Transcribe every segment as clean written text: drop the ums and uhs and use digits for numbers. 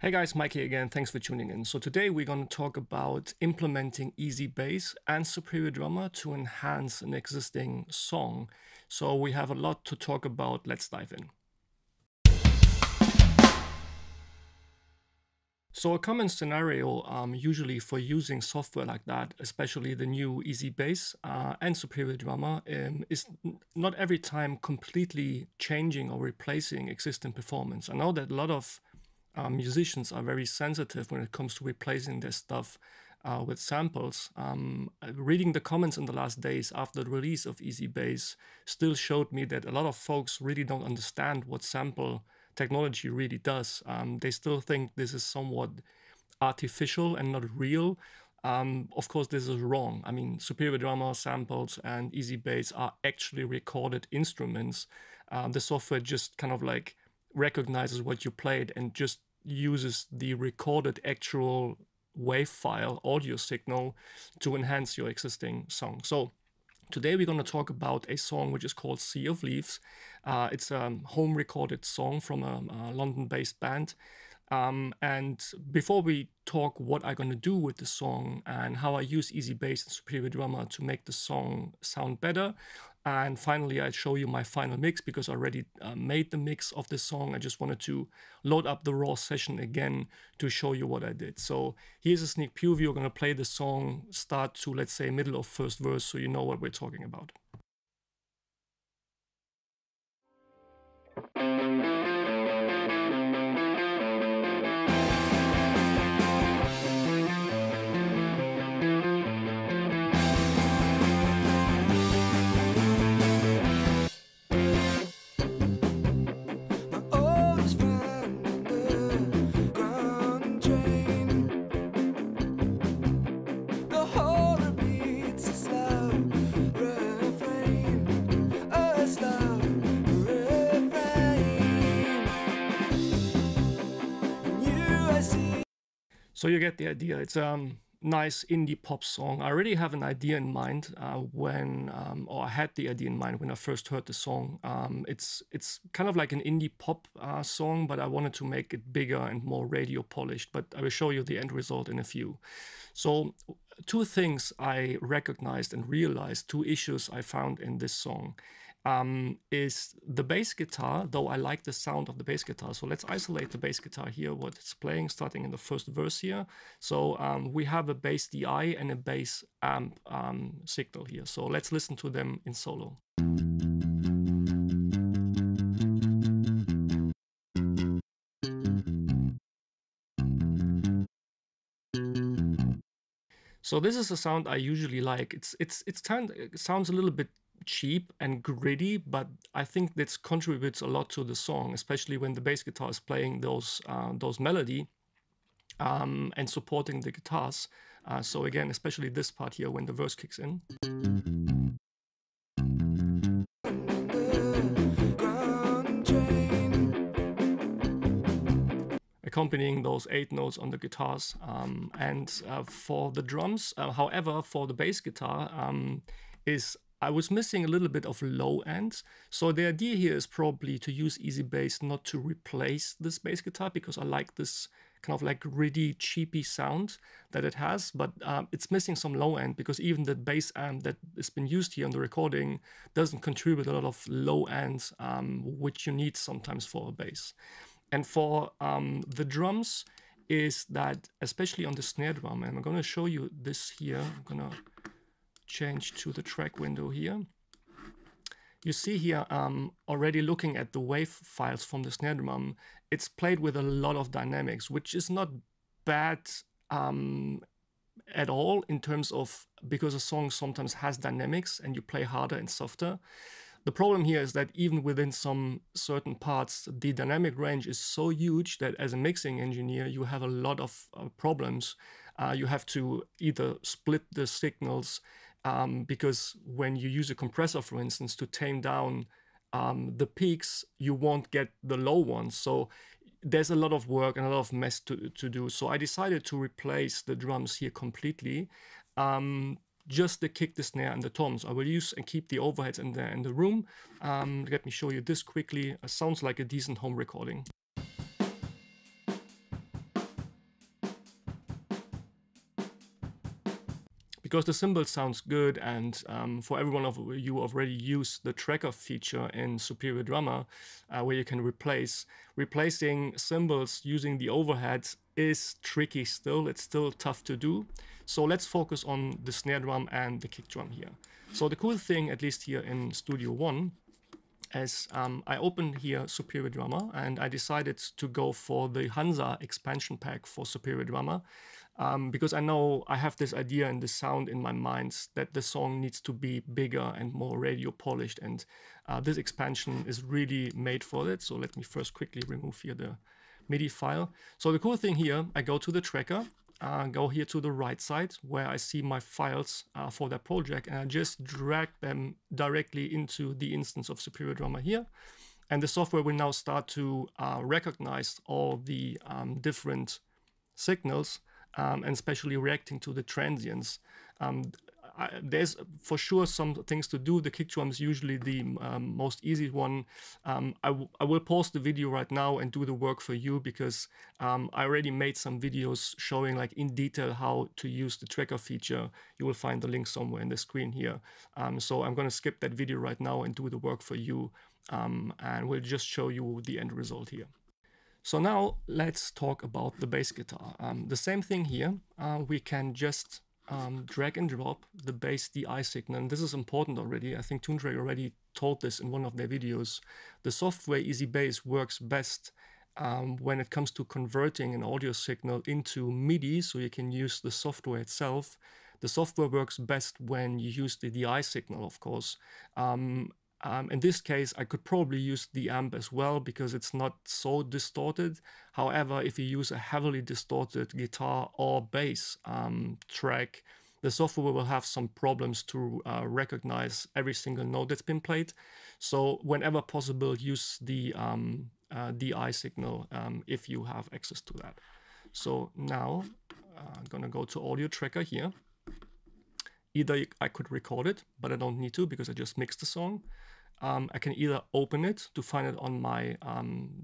Hey guys, Mike here again, thanks for tuning in. So today we're going to talk about implementing EZbass and Superior Drummer to enhance an existing song. So we have a lot to talk about, let's dive in. So a common scenario usually for using software like that, especially the new EZbass and Superior Drummer, is not every time completely changing or replacing existing performance. I know that a lot of musicians are very sensitive when it comes to replacing their stuff with samples. Reading the comments in the last days after the release of EZbass still showed me that a lot of folks really don't understand what sample technology really does. They still think this is somewhat artificial and not real. Of course, this is wrong. I mean, Superior Drummer, samples, and EZbass are actually recorded instruments. The software just kind of like recognizes what you played and just uses the recorded actual wave file audio signal to enhance your existing song. So today we're going to talk about a song which is called Sea of Leaves. It's a home recorded song from a London-based band. And before we talk what I'm going to do with the song and how I use EZbass and Superior Drummer to make the song sound better, and finally I show you my final mix because I already made the mix of the song. I just wanted to load up the raw session again to show you what I did. So here's a sneak preview. We're going to play the song start to, let's say, middle of first verse so you know what we're talking about. So you get the idea. It's a nice indie pop song. I already have an idea in mind or I had the idea in mind when I first heard the song. It's kind of like an indie pop song, but I wanted to make it bigger and more radio polished. But I will show you the end result in a few. So two things I recognized and realized, two issues I found in this song. Is the bass guitar, though I like the sound of the bass guitar. So let's isolate the bass guitar here, what it's playing, starting in the first verse here. So we have a bass DI and a bass amp signal here. So let's listen to them in solo. So this is a sound I usually like. It sounds a little bit cheap and gritty, but I think this contributes a lot to the song, especially when the bass guitar is playing those melody and supporting the guitars. So again, especially this part here when the verse kicks in. Accompanying those 8 notes on the guitars. For the drums, however, for the bass guitar, I was missing a little bit of low end. So the idea here is probably to use EZbass not to replace this bass guitar, because I like this kind of like gritty, cheapy sound that it has, but it's missing some low end because even the bass amp that has been used here on the recording doesn't contribute a lot of low end, which you need sometimes for a bass. And for the drums is that, especially on the snare drum, and I'm going to show you this here. I'm going to change to the track window here. You see here, already looking at the wave files from the snare drum, it's played with a lot of dynamics, which is not bad at all in terms of, because a song sometimes has dynamics and you play harder and softer. The problem here is that even within some certain parts, the dynamic range is so huge that as a mixing engineer, you have a lot of problems. You have to either split the signals, because when you use a compressor, for instance, to tame down the peaks, you won't get the low ones. So there's a lot of work and a lot of mess to do. So I decided to replace the drums here completely. Just the kick, the snare, and the toms. I will use and keep the overheads in the room. Let me show you this quickly. It sounds like a decent home recording. because the cymbal sounds good, and for everyone of you already used the tracker feature in Superior Drummer, where you can replacing cymbals using the overheads is tricky still. It's still tough to do. So let's focus on the snare drum and the kick drum here. So the cool thing, at least here in Studio One, as I opened here Superior Drummer, and I decided to go for the Hansa expansion pack for Superior Drummer, because I know I have this idea and this sound in my mind that the song needs to be bigger and more radio polished, and this expansion is really made for it. So let me first quickly remove here the MIDI file. So the cool thing here, I go to the tracker, go here to the right side where I see my files for that project, and I just drag them directly into the instance of Superior Drummer here. And the software will now start to recognize all the different signals and especially reacting to the transients. There's for sure some things to do. The kick drum is usually the most easy one. I will pause the video right now and do the work for you, because I already made some videos showing like in detail how to use the tracker feature. You will find the link somewhere in the screen here. So I'm going to skip that video right now and do the work for you, and we'll just show you the end result here. So now let's talk about the bass guitar. The same thing here. We can just drag and drop the bass DI signal. And this is important already. I think Toontrack already told this in one of their videos. The software EZbass works best when it comes to converting an audio signal into MIDI, so you can use the software itself. The software works best when you use the DI signal, of course. In this case, I could probably use the amp as well because it's not so distorted. However, if you use a heavily distorted guitar or bass track, the software will have some problems to recognize every single note that's been played. So whenever possible, use the DI signal if you have access to that. So now I'm gonna go to Audio Tracker here. Either I could record it, but I don't need to because I just mixed the song. I can either open it to find it on my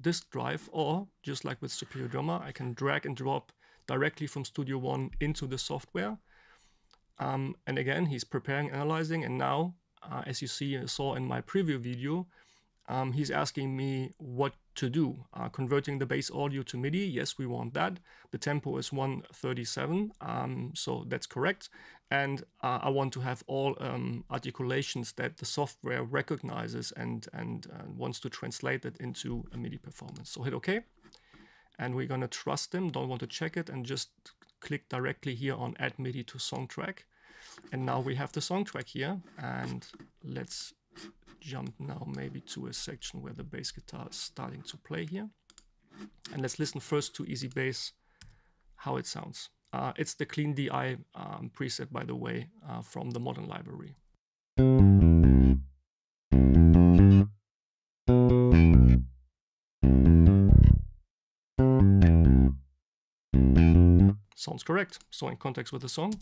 disk drive, or just like with Superior Drummer, I can drag and drop directly from Studio One into the software. And again, he's preparing, analyzing, and now, as you saw in my preview video, he's asking me what to do. Converting the bass audio to MIDI, yes, we want that. The tempo is 137, so that's correct. And I want to have all articulations that the software recognizes and wants to translate it into a MIDI performance. So hit OK. And we're going to trust him, don't want to check it, and just click directly here on Add MIDI to Song Track. And now we have the song track here. And let's jump now maybe to a section where the bass guitar is starting to play here. And let's listen first to EZbass, how it sounds. It's the Clean DI preset, by the way, from the Modern library. Sounds correct. So in context with the song.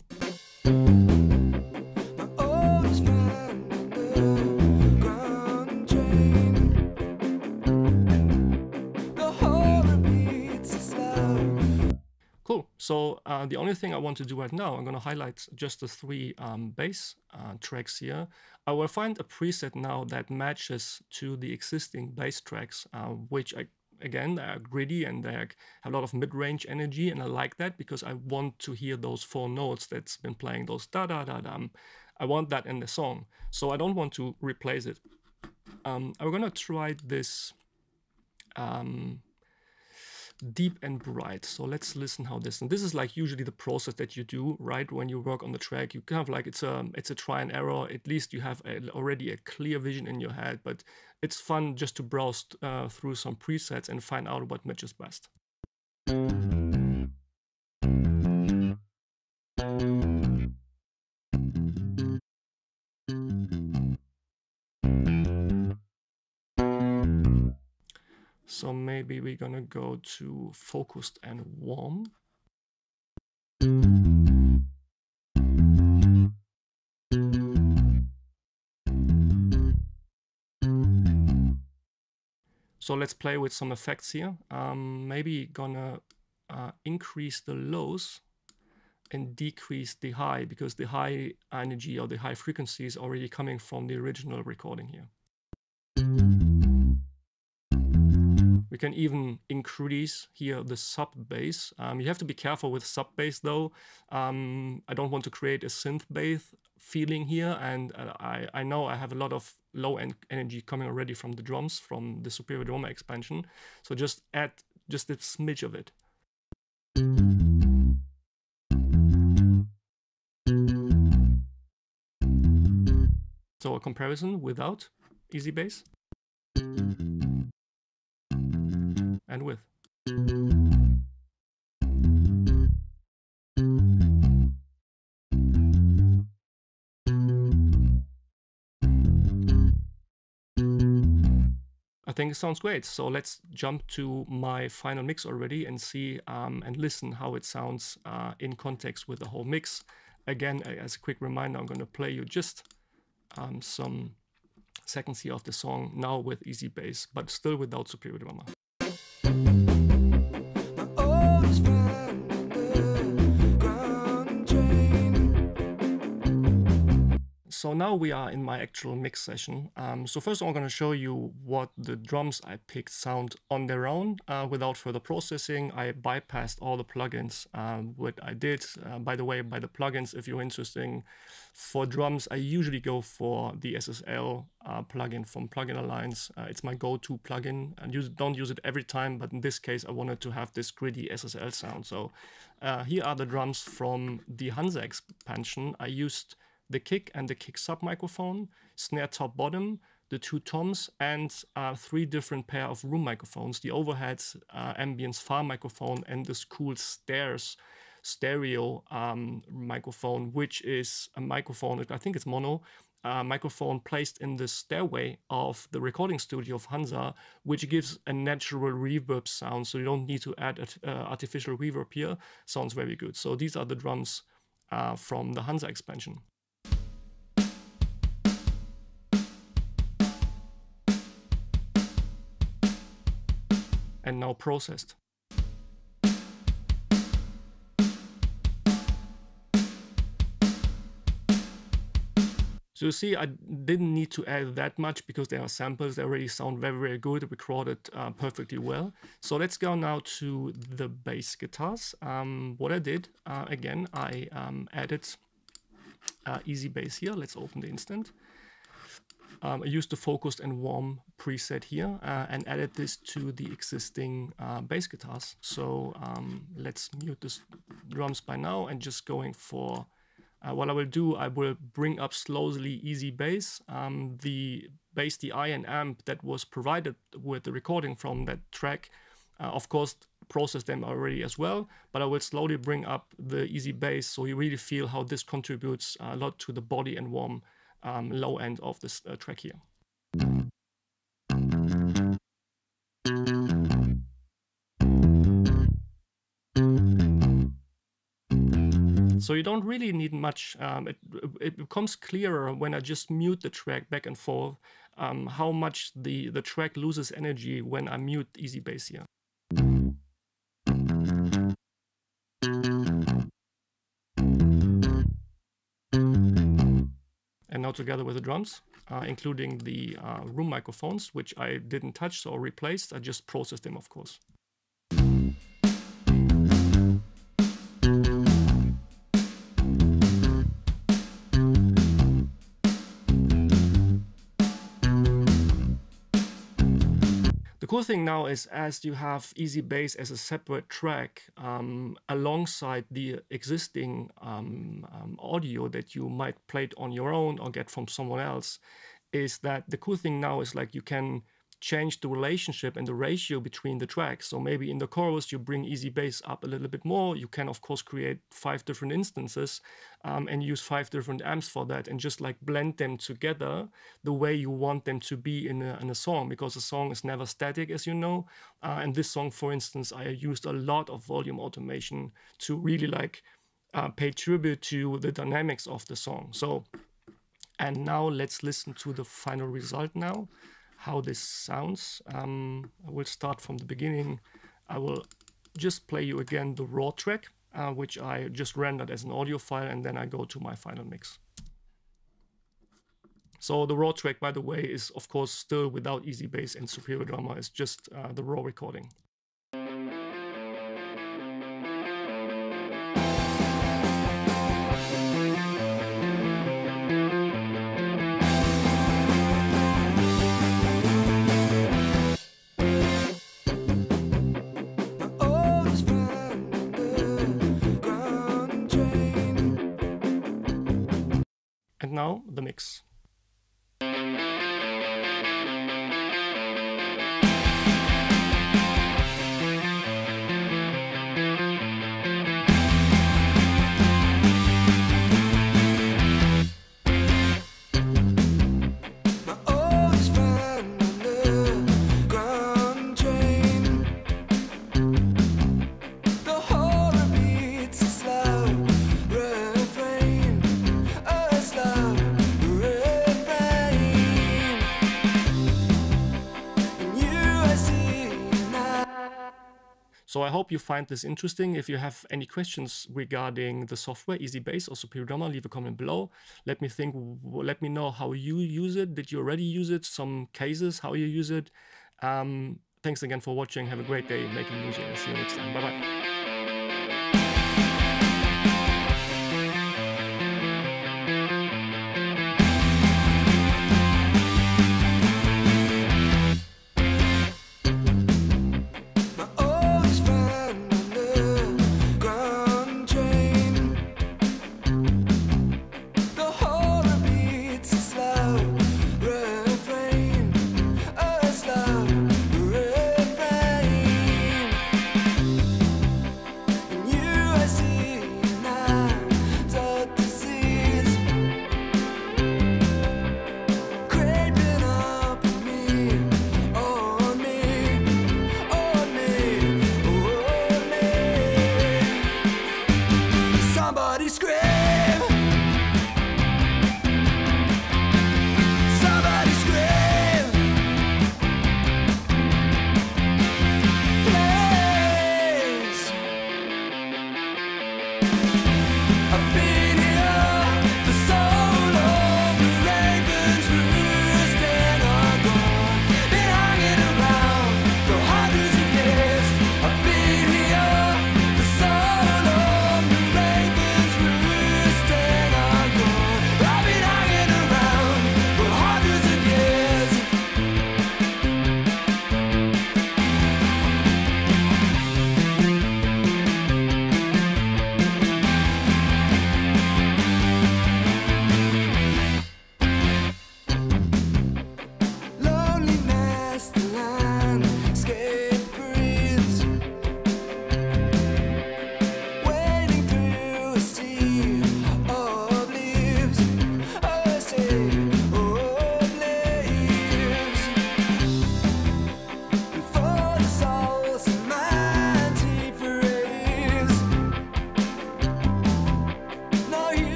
Cool. So the only thing I want to do right now, I'm going to highlight just the three bass tracks here. I will find a preset now that matches to the existing bass tracks, which again, they are gritty and they have a lot of mid-range energy, and I like that because I want to hear those four notes that's been playing, those da-da-da-dum. I want that in the song, so I don't want to replace it. I'm gonna try this deep and bright. So let's listen how this, and this is like usually the process that you do, right? When you work on the track, you kind of like, it's a try and error. At least you have already a clear vision in your head, but it's fun just to browse through some presets and find out what matches best. So maybe we're gonna go to focused and warm. So let's play with some effects here. Maybe gonna increase the lows and decrease the high, because the high energy or the high frequency is already coming from the original recording here. We can even increase here the sub bass. You have to be careful with sub bass though. I don't want to create a synth bass feeling here, and I know I have a lot of low end energy coming already from the drums, from the Superior Drummer expansion. So just add just a smidge of it. So a comparison without EZbass and with. I think it sounds great. So let's jump to my final mix already and see and listen how it sounds in context with the whole mix. Again, as a quick reminder, I'm going to play you just some seconds here of the song now with EZbass, but still without Superior Drummer. So now we are in my actual mix session. So first I'm going to show you what the drums I picked sound on their own without further processing. I bypassed all the plugins. What I did, by the way, by the plugins, if you're interested, for drums, I usually go for the SSL plugin from Plugin Alliance. It's my go-to plugin. I don't use it every time, but in this case, I wanted to have this gritty SSL sound. So here are the drums from the Hansa expansion. I used the kick and the kick sub microphone, snare top bottom, the two toms, and 3 different pair of room microphones, the overheads, ambience far microphone, and this cool stereo microphone, which is a microphone, I think it's mono, microphone placed in the stairway of the recording studio of Hansa, which gives a natural reverb sound, so you don't need to add artificial reverb here. Sounds very good. So these are the drums from the Hansa expansion. And now processed. So you see, I didn't need to add that much because there are samples. They already sound very, very good, recorded perfectly well. So let's go now to the bass guitars. What I did, again, I added EZbass here. Let's open the instant. I used the focused and warm preset here and added this to the existing bass guitars. So let's mute the drums by now and just going for, what I will do, I will bring up slowly EZbass, the bass DI and amp that was provided with the recording from that track. Of course, process them already as well, but I will slowly bring up the EZbass so you really feel how this contributes a lot to the body and warm low end of this track here. So you don't really need much. It becomes clearer when I just mute the track back and forth, how much the track loses energy when I mute EZbass here. And now together with the drums, including the room microphones, which I didn't touch or replaced, I just processed them, of course. The cool thing now is, as you have EZbass as a separate track alongside the existing audio that you might play it on your own or get from someone else, is that the cool thing now is like you can change the relationship and the ratio between the tracks. So maybe in the chorus you bring EZbass up a little bit more. You can of course create 5 different instances and use 5 different amps for that and just like blend them together the way you want them to be in a song, because a song is never static, as you know. And this song, for instance, I used a lot of volume automation to really like pay tribute to the dynamics of the song. So, and now let's listen to the final result now, how this sounds. I will start from the beginning. I will just play you again the raw track which I just rendered as an audio file, and then I go to my final mix. So the raw track, by the way, is of course still without EZbass and Superior Drummer. It's just the raw recording. And now the mix. So I hope you find this interesting. If you have any questions regarding the software, EZbass or Superior Drummer, leave a comment below. Let me know how you use it. Did you already use it? Some cases, how you use it. Thanks again for watching. Have a great day making music. See you next time. Bye-bye.